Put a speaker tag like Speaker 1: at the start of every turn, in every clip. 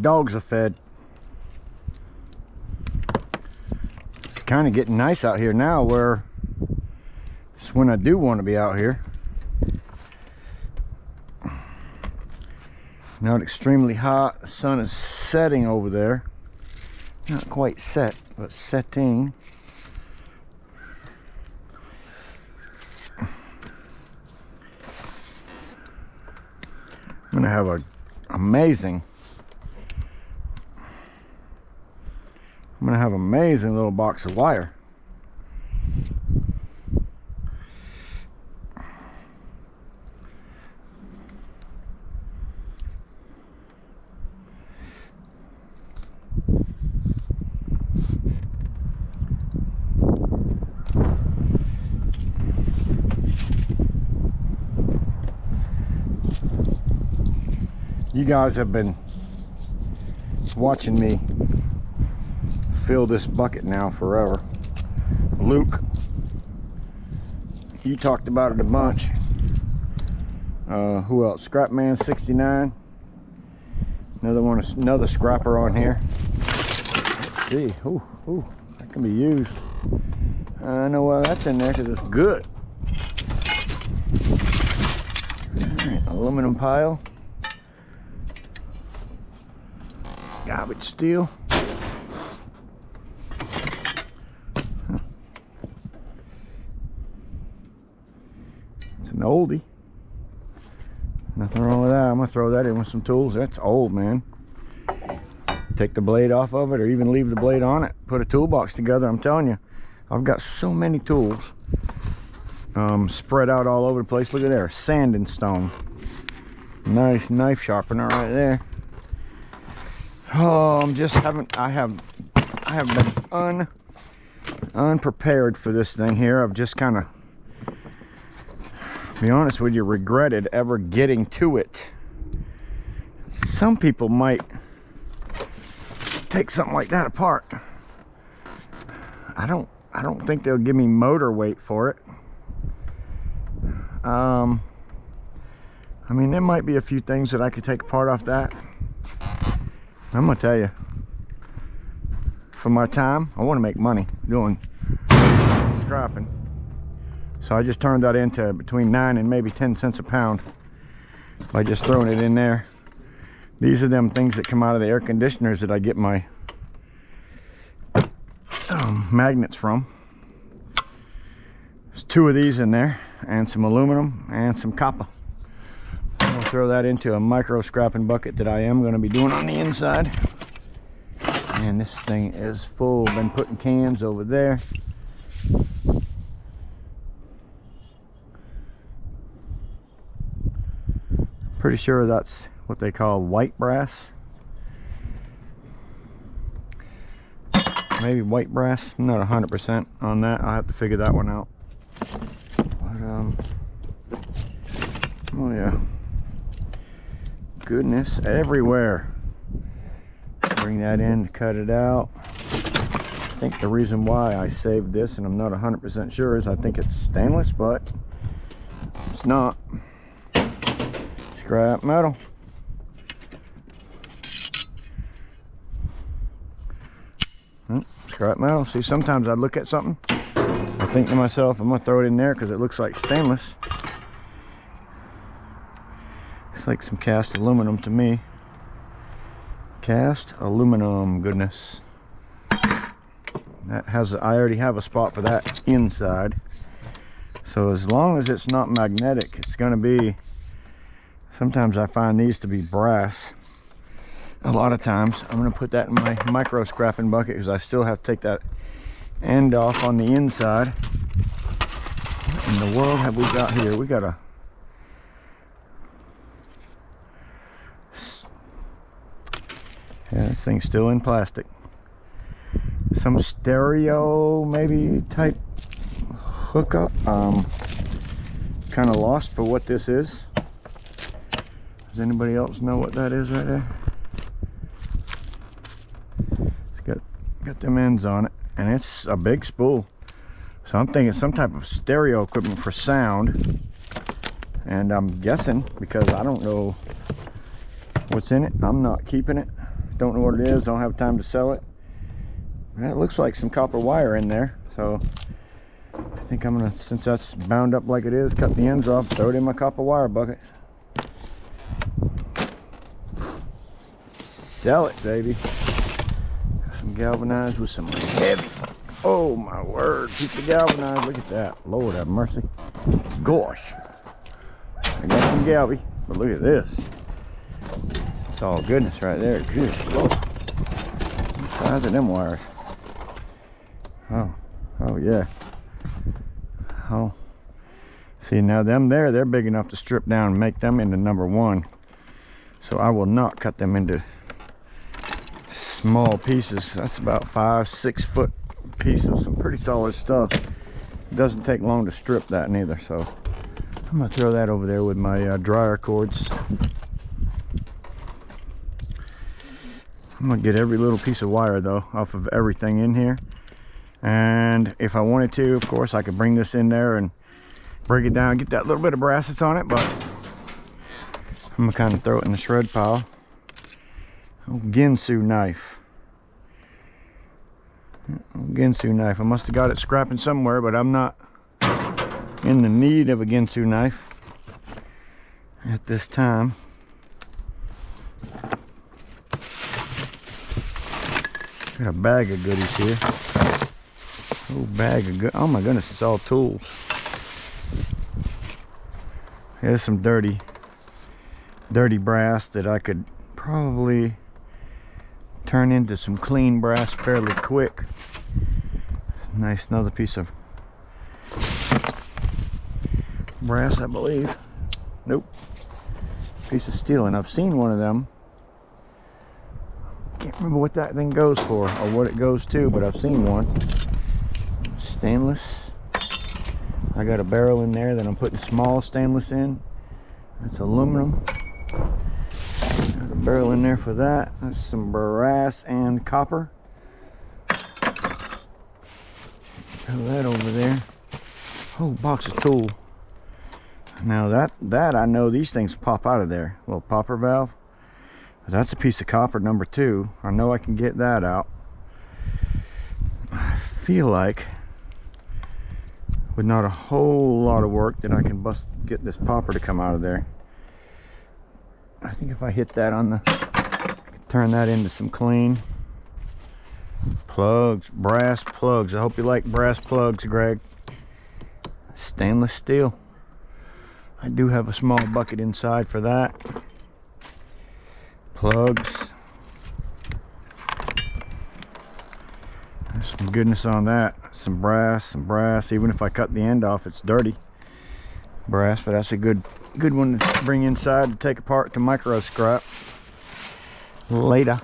Speaker 1: dogs are fed. It's kind of getting nice out here now, where it's when I do want to be out here. Not extremely hot. The sun is setting over there. Not quite set, but setting. I'm gonna have an amazing little box of wire. You guys have been watching me fill this bucket now forever. Luke, you talked about it a bunch. Who else? Scrapman 69. Another scrapper on here. Let's see. Ooh, that can be used. I know why that's in there, because it's good. All right, aluminum pile. Garbage steel. It's an oldie. Nothing wrong with that. I'm gonna throw that in with some tools. That's old, man. Take the blade off of it, or even leave the blade on it. Put a toolbox together. I'm telling you, I've got so many tools spread out all over the place. Look at there, sand and stone. Nice knife sharpener right there. Oh, I have been unprepared for this thing here. I've just kind of, to be honest with you, regretted ever getting to it. Some people might take something like that apart. I don't think they'll give me motor weight for it. I mean, there might be a few things that I could take apart off that. I'm gonna tell you, for my time, I want to make money doing scrapping. So I just turned that into between 9 and maybe 10 cents a pound by just throwing it in there. These are them things that come out of the air conditioners that I get my magnets from. There's 2 of these in there, and some aluminum and some copper. I'm gonna throw that into a micro scrapping bucket that I am going to be doing on the inside. And this thing is full. Been putting cans over there. Pretty sure that's what they call white brass. Maybe white brass. I'm not 100% on that. I'll have to figure that one out. But, oh yeah. Goodness everywhere. Bring that in to cut it out. I think the reason why I saved this, and I'm not 100% sure, is I think it's stainless, but it's not. Scrap metal. Scrap metal. See, sometimes I look at something, I think to myself, I'm gonna throw it in there because it looks like stainless. It's like some cast aluminum to me. Cast aluminum, goodness. That has, I already have a spot for that inside. So as long as it's not magnetic, it's gonna be, sometimes I find these to be brass. A lot of times I'm gonna put that in my micro scrapping bucket because I still have to take that end off on the inside. What in the world have we got here? We got a, yeah, this thing's still in plastic. Some stereo maybe type hookup. Kind of lost for what this is. Does anybody else know what that is right there? It's got them ends on it, and it's a big spool. So I'm thinking some type of stereo equipment for sound. And I'm guessing, because I don't know what's in it, I'm not keeping it. Don't know what it is, don't have time to sell it. That looks like some copper wire in there, so I think I'm gonna, since that's bound up like it is, cut the ends off, throw it in my copper wire bucket. Sell it, baby. Some galvanized with some heavy. Oh my word, piece of galvanized. Look at that. Lord have mercy. Gosh. I got some galvy, but look at this. It's all goodness right there. Good Lord. The size of them wires. Oh yeah. Oh. See, now them there, they're big enough to strip down and make them into number 1. So I will not cut them into small pieces. That's about 5-6 foot pieces. Some pretty solid stuff. It doesn't take long to strip that neither, so I'm gonna throw that over there with my dryer cords. I'm gonna get every little piece of wire though off of everything in here, and if I wanted to, of course, I could bring this in there and break it down, get that little bit of brass that's on it, but I'm gonna kind of throw it in the shred pile. Oh, Ginsu knife. Oh, Ginsu knife. I must have got it scrapping somewhere, but I'm not in the need of a Ginsu knife at this time. Got a bag of goodies here. Oh, bag of good. Oh my goodness, it's all tools. Here's some dirty brass that I could probably turn into some clean brass fairly quick. Nice, another piece of brass, I believe. Nope. Piece of steel, and I've seen one of them. Can't remember what that thing goes for or what it goes to, but I've seen one. Stainless. I got a barrel in there that I'm putting small stainless in. That's aluminum. Got a barrel in there for that. That's some brass and copper. Throw that over there. Whole box of tool. Now that I know these things pop out of there. Little popper valve. That's a piece of copper number 2. I know I can get that out. I feel like with not a whole lot of work that I can get this popper to come out of there. I think if I hit that on the, turn that into some clean plugs, brass plugs. I hope you like brass plugs, Greg. Stainless steel. I do have a small bucket inside for that. Plugs. There's some goodness on that. Some brass. Even if I cut the end off, it's dirty brass, but that's a good one to bring inside to take apart to micro scrap later.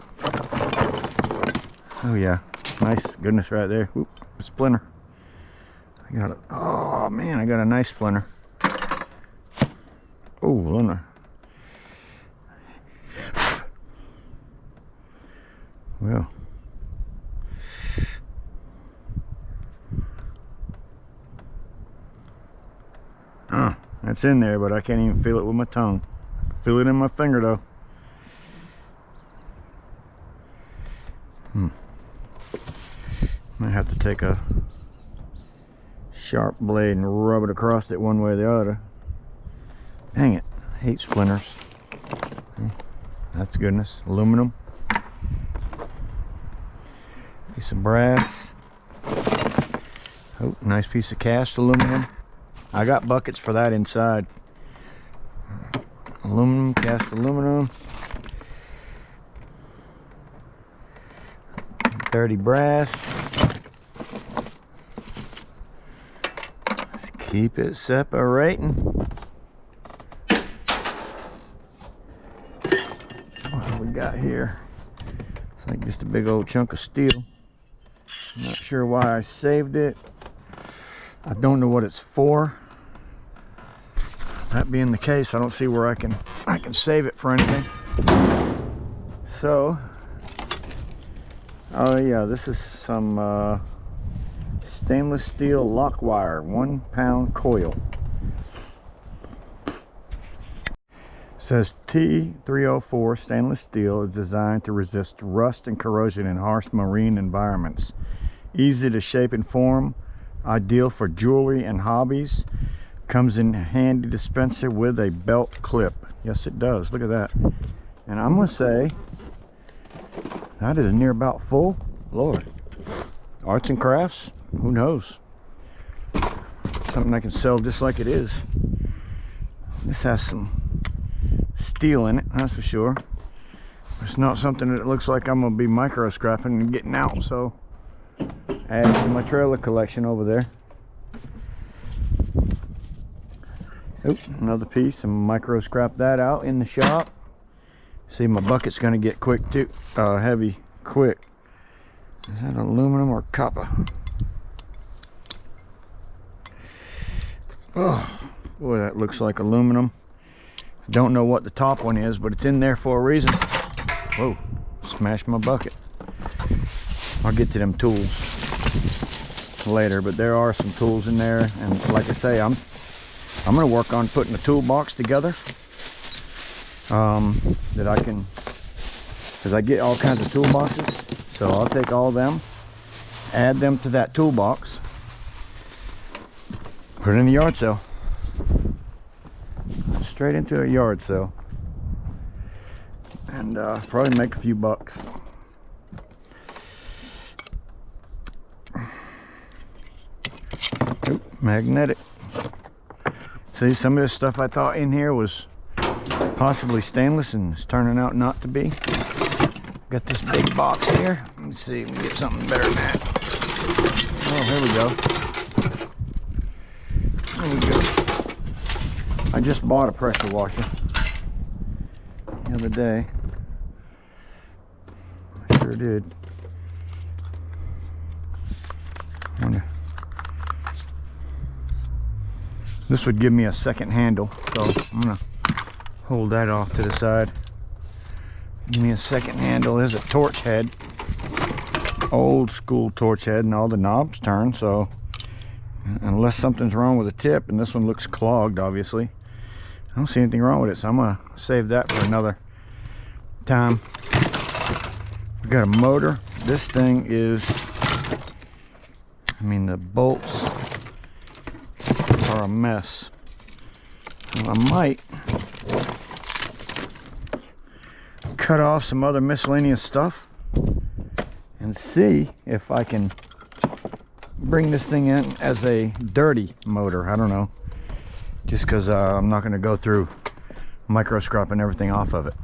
Speaker 1: Oh yeah, nice goodness right there. Oop, a splinter. I got it. Oh man, I got a nice splinter. Oh, Luna. Well, that's in there, but I can't even feel it with my tongue. Feel it in my finger though. Might have to take a sharp blade and rub it across it one way or the other. Dang it, I hate splinters. That's goodness. Aluminum. Piece of brass. Oh, nice piece of cast aluminum. I got buckets for that inside. Aluminum, cast aluminum. Dirty brass. Let's keep it separating. What we got here? It's like just a big old chunk of steel. I'm not sure why I saved it. I don't know what it's for. That being the case, I don't see where I can save it for anything. So, oh yeah, this is some stainless steel lock wire, 1 pound coil. says T304 stainless steel is designed to resist rust and corrosion in harsh marine environments. Easy to shape and form, ideal for jewelry and hobbies. Comes in a handy dispenser with a belt clip. Yes, it does. Look at that. And I'm gonna say that is near about full. Lord, arts and crafts, who knows? Something I can sell just like it is. This has some steel in it, that's for sure. It's not something that looks like I'm gonna be micro scrapping and getting out, so add to my trailer collection over there. Oops, another piece. I'm gonna micro scrap that out in the shop. See, my bucket's gonna get quick too, heavy quick. Is that aluminum or copper? Oh boy, that looks like aluminum. Don't know what the top one is, but it's in there for a reason. Whoa, smashed my bucket. I'll get to them tools later, but there are some tools in there, and like I say, I'm gonna work on putting a toolbox together that I can, because I get all kinds of toolboxes, so I'll take all them, add them to that toolbox, put it in the yard sale. Straight into a yard sale, and probably make a few bucks. Oop, magnetic. See, some of this stuff I thought in here was possibly stainless and it's turning out not to be. Got this big box here. Let me see if we can get something better than that. Oh, here we go. There we go. I just bought a pressure washer the other day. I sure did. This would give me a second handle, so I'm gonna hold that off to the side. Give me a second handle. There's a torch head, old school torch head, and all the knobs turn, so unless something's wrong with the tip, and this one looks clogged obviously, I don't see anything wrong with it, so I'm gonna save that for another time. We got a motor. This thing is, I mean, the bolts are a mess. Well, I might cut off some other miscellaneous stuff and see if I can bring this thing in as a dirty motor. I don't know, just because I'm not going to go through micro scrapping everything off of it.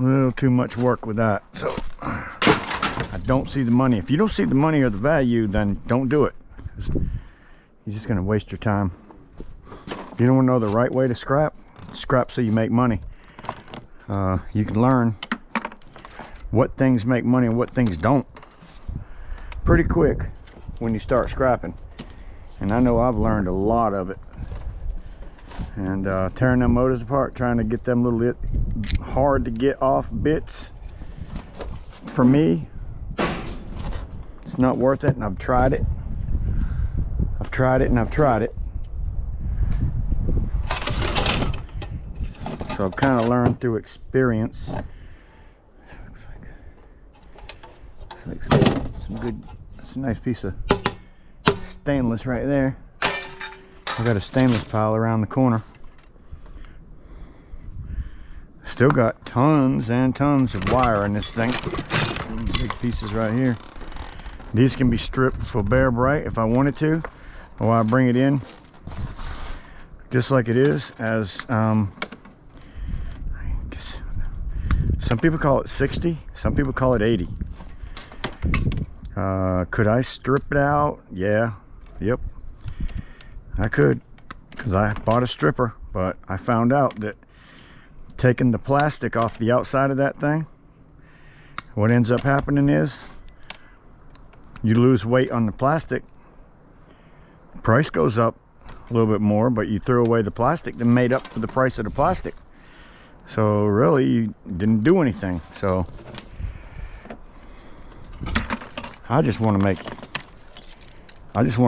Speaker 1: A little too much work with that, so I don't see the money. If you don't see the money or the value, then don't do it. You're just going to waste your time. You don't want to know the right way to scrap. Scrap so you make money. You can learn what things make money and what things don't pretty quick when you start scrapping. And I know I've learned a lot of it. And tearing them motors apart, trying to get them little hard to get off bits, for me, it's not worth it. And I've tried it. I've tried it and I've tried it. So I've kind of learned through experience. Looks like some good, it's a nice piece of stainless right there. I got a stainless pile around the corner. Still got tons and tons of wire in this thing. Big pieces right here. These can be stripped for bare bright if I wanted to, or I bring it in just like it is, as I guess some people call it 60, some people call it 80. Could I strip it out? Yeah, yep, I could, because I bought a stripper, but I found out that taking the plastic off the outside of that thing, what ends up happening is you lose weight on the plastic. Price goes up a little bit more, but you threw away the plastic that made up for the price of the plastic. So really, you didn't do anything. So I just want to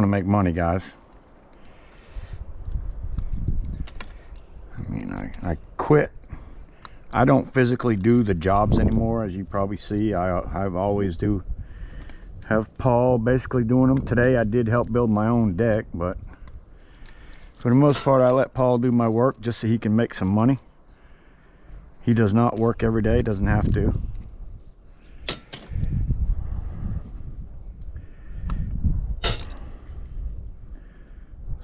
Speaker 1: make money, guys. I mean, I quit. I don't physically do the jobs anymore, as you probably see. I've always do have Paul basically doing them. Today I did help build my own deck, but for the most part I let Paul do my work just so he can make some money. He does not work every day, doesn't have to.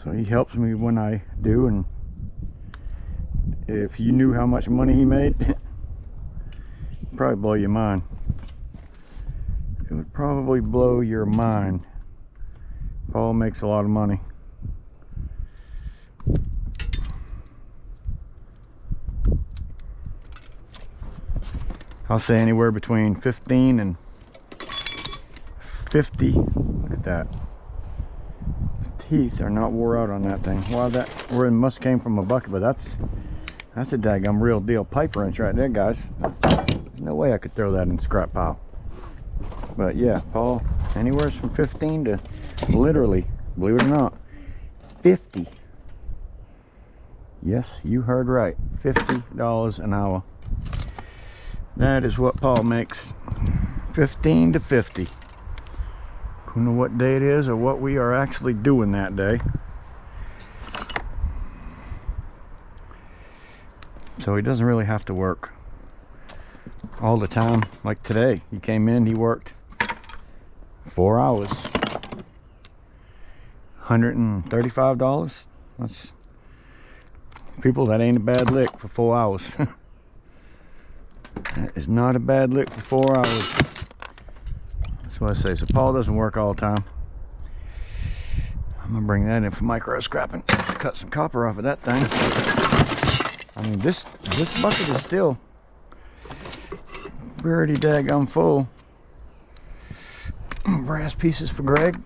Speaker 1: So he helps me when I do, and if you knew how much money he made, it'd probably blow your mind. It would probably blow your mind. Paul makes a lot of money. I'll say anywhere between 15 and 50. Look at that. The teeth are not wore out on that thing. Wow, that where it must came from a bucket, but that's a daggum real deal pipe wrench right there, guys. There's no way I could throw that in the scrap pile. But yeah, Paul, anywhere from 15 to literally, believe it or not, 50. Yes, you heard right. $50 an hour. That is what Paul makes. 15 to 50. Don't know what day it is or what we are actually doing that day. So he doesn't really have to work all the time. Like today, he came in, he worked 4 hours. $135. That's people, that ain't a bad lick for 4 hours. That is not a bad lick for 4 hours. That's what I say. So Paul doesn't work all the time. I'm gonna bring that in for micro scrapping. Cut some copper off of that thing. I mean, this bucket is still pretty daggone full. Brass pieces for Greg.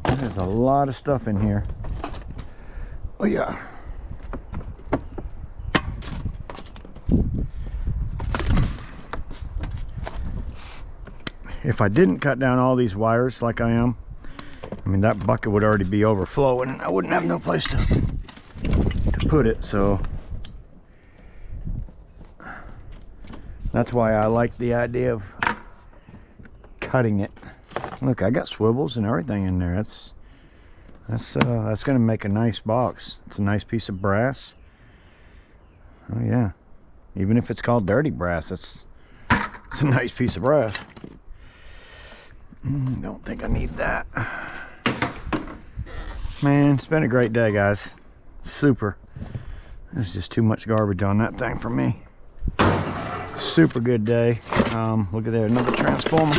Speaker 1: There's a lot of stuff in here. Oh yeah. If I didn't cut down all these wires like I am, I mean, that bucket would already be overflowing and I wouldn't have no place to put it. So that's why I like the idea of cutting it. Look, I got swivels and everything in there. That's gonna make a nice box. It's a nice piece of brass. Oh yeah, even if it's called dirty brass, it's a nice piece of brass. Don't think I need that. Man, it's been a great day, guys. Super. There's just too much garbage on that thing for me. Super good day. Look at there, another transformer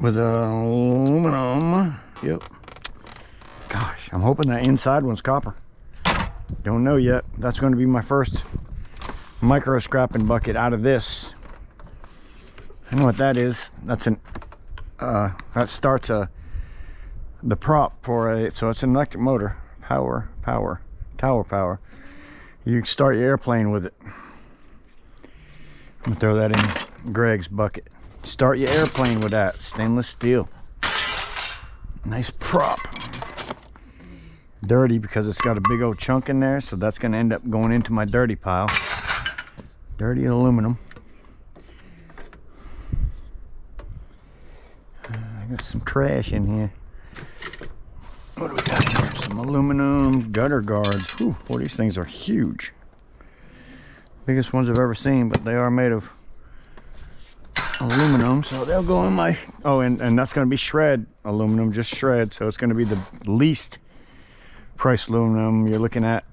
Speaker 1: with aluminum. Yep. Gosh, I'm hoping that inside one's copper. Don't know yet. That's going to be my first micro scrapping bucket out of this. I know what that is. That's an that starts the prop for a, so it's an electric motor. Tower power. You can start your airplane with it. I'm gonna throw that in Greg's bucket. Start your airplane with that. Stainless steel. Nice prop. Dirty because it's got a big old chunk in there, so that's gonna end up going into my dirty pile. Dirty aluminum. I got some trash in here. What do we got here? Some aluminum gutter guards. Whew, boy, these things are huge. Biggest ones I've ever seen, but they are made of aluminum, so they'll go in my, oh, and that's going to be shred aluminum, just shred, so it's going to be the least price aluminum. You're looking at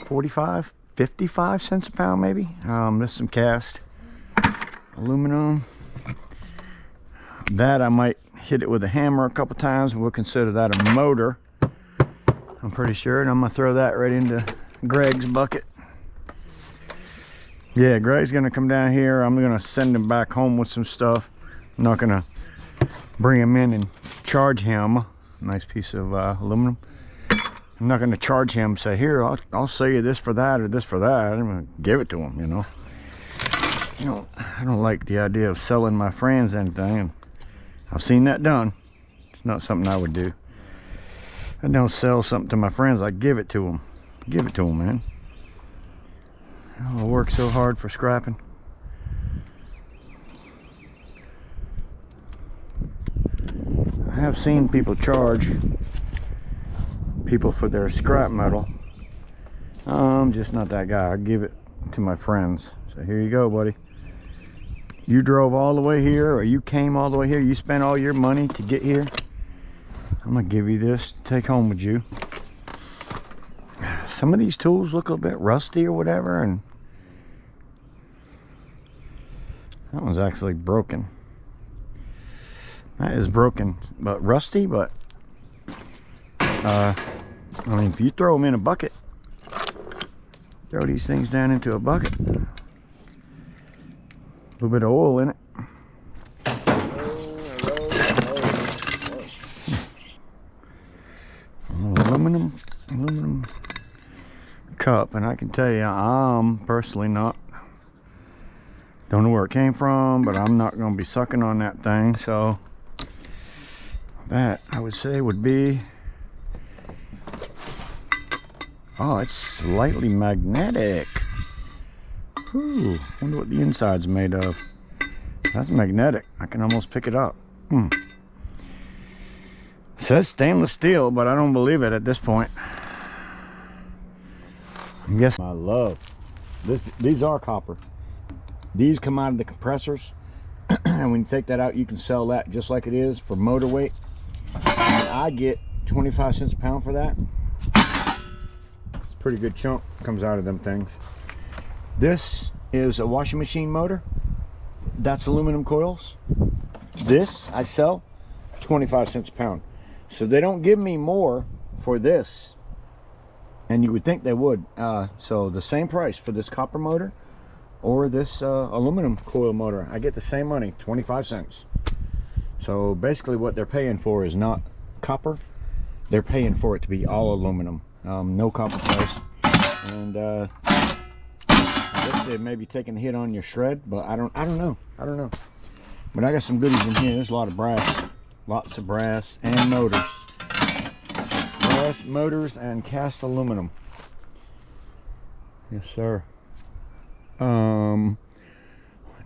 Speaker 1: 45, 55 cents a pound maybe. There's some cast aluminum. That I might hit it with a hammer a couple times, and we'll consider that a motor, I'm pretty sure. And I'm gonna throw that right into Greg's bucket. Yeah, Greg's gonna come down here. I'm gonna send him back home with some stuff. I'm not gonna bring him in and charge him. Nice piece of aluminum. I'm not gonna charge him, say, here, I'll sell you this for that or this for that. I'm gonna give it to him, you know. I don't like the idea of selling my friends anything, and I've seen that done. It's not something I would do. I don't sell something to my friends, I give it to them. Give it to them, man. I work so hard for scrapping. I have seen people charge people for their scrap metal. I'm just not that guy. I give it to my friends. So here you go, buddy. You drove all the way here, or you came all the way here, you spent all your money to get here. I'm gonna give you this to take home with you. Some of these tools look a bit rusty or whatever, and that one's actually broken. That is broken, but rusty, but I mean, if you throw them in a bucket, throw these things down into a bucket, a little bit of oil in it. Aluminum cup, and I can tell you, I'm personally not, don't know where it came from, but I'm not going to be sucking on that thing. So that, I would say, would be, oh, it's slightly magnetic. Ooh, wonder what the inside's made of. That's magnetic. I can almost pick it up. Says stainless steel, but I don't believe it at this point. I'm guessing. I love this. These are copper. These come out of the compressors, and when you take that out, you can sell that just like it is for motor weight. And I get 25 cents a pound for that. It's a pretty good chunk comes out of them things. This is a washing machine motor. That's aluminum coils. This I sell 25 cents a pound. So they don't give me more for this, and you would think they would. So the same price for this copper motor or this aluminum coil motor, I get the same money, 25 cents. So basically what they're paying for is not copper. They're paying for it to be all aluminum, no copper price. And I guess they may be taking a hit on your shred, but I don't know. But I got some goodies in here. There's a lot of brass. Lots of brass and motors. Brass, motors, and cast aluminum. Yes, sir. 1,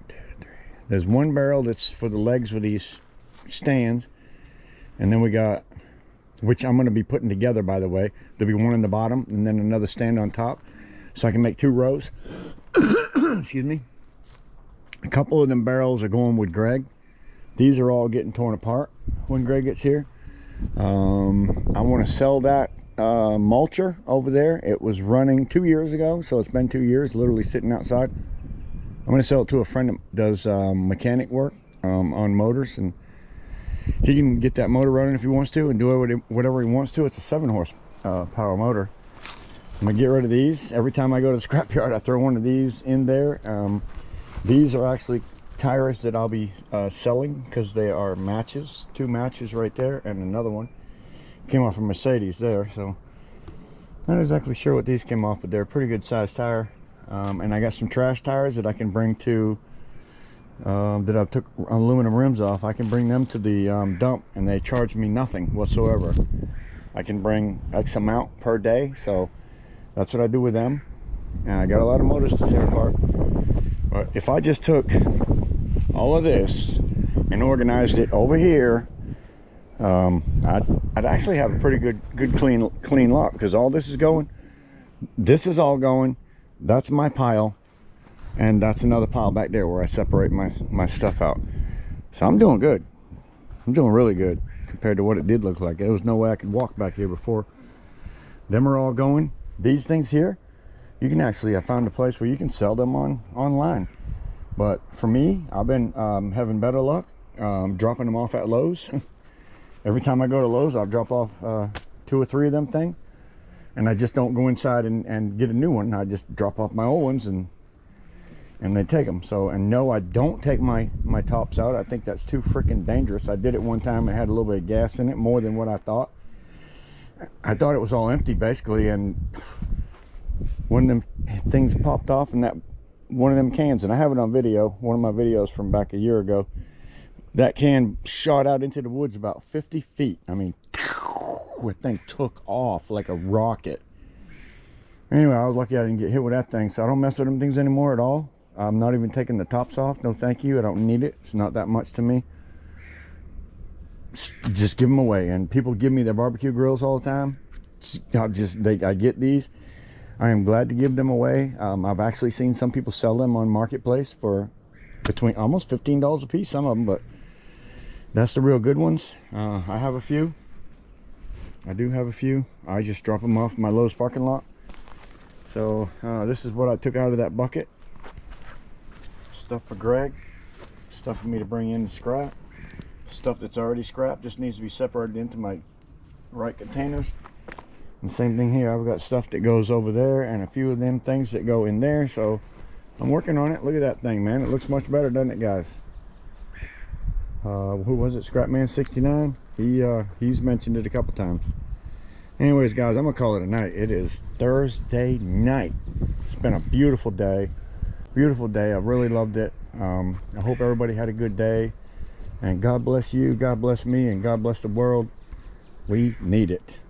Speaker 1: 2, 3. There's one barrel that's for the legs with these stands. And then we got, which I'm going to be putting together, by the way. There'll be one in the bottom and then another stand on top. So I can make 2 rows. Excuse me. A couple of them barrels are going with Greg. These are all getting torn apart when Greg gets here. I want to sell that mulcher over there. It was running 2 years ago, so it's been 2 years, literally sitting outside. I'm going to sell it to a friend that does mechanic work on motors, and he can get that motor running if he wants to and do whatever he wants to. It's a 7 horsepower motor. I'm going to get rid of these. Every time I go to the scrapyard, I throw one of these in there. These are actually tires that I'll be selling because they are matches. 2 matches right there, and another one came off a Mercedes there. So not exactly sure what these came off, but they're a pretty good sized tire. And I got some trash tires that I can bring to that I took aluminum rims off. I can bring them to the dump, and they charge me nothing whatsoever. I can bring X amount per day, so that's what I do with them. And I got a lot of motors to tear apart. But if I just took all of this and organized it over here, I'd actually have a pretty good clean lot, because all this is going, this is all going, that's my pile, and that's another pile back there where I separate my stuff out. So I'm doing good. I'm doing really good compared to what it did look like. There was no way I could walk back here before. Them are all going. These things here, you can actually, I found a place where you can sell them online. But for me, I've been having better luck dropping them off at Lowe's. Every time I go to Lowe's, I'll drop off 2 or 3 of them things, and I just don't go inside and get a new one. I just drop off my old ones, and they take them. So, and no, I don't take my tops out. I think that's too freaking dangerous. I did it one time. It had a little bit of gas in it, more than what I thought. I thought it was all empty basically, and one of them things popped off, and that one of them cans, and I have it on video, one of my videos from back a year ago, that can shot out into the woods about 50 feet. I mean, that thing took off like a rocket. Anyway, I was lucky I didn't get hit with that thing, so I don't mess with them things anymore at all. I'm not even taking the tops off. No thank you, I don't need it. It's not that much to me. Just give them away. And people give me their barbecue grills all the time. I get these. I am glad to give them away. I've actually seen some people sell them on Marketplace for between almost $15 a piece, some of them, but that's the real good ones. I have a few. I do have a few. I just drop them off in my Lowe's parking lot. So this is what I took out of that bucket. Stuff for Greg. Stuff for me to bring in to scrap. Stuff that's already scrapped just needs to be separated into my right containers. And same thing here, I've got stuff that goes over there and a few of them things that go in there. So I'm working on it. Look at that thing, man. It looks much better, doesn't it, guys? Who was it? Scrapman69. He's mentioned it a couple times. Anyways, guys, I'm gonna call it a night. It is Thursday night. It's been a beautiful day. Beautiful day. I really loved it. I hope everybody had a good day. And God bless you, God bless me, and God bless the world. We need it.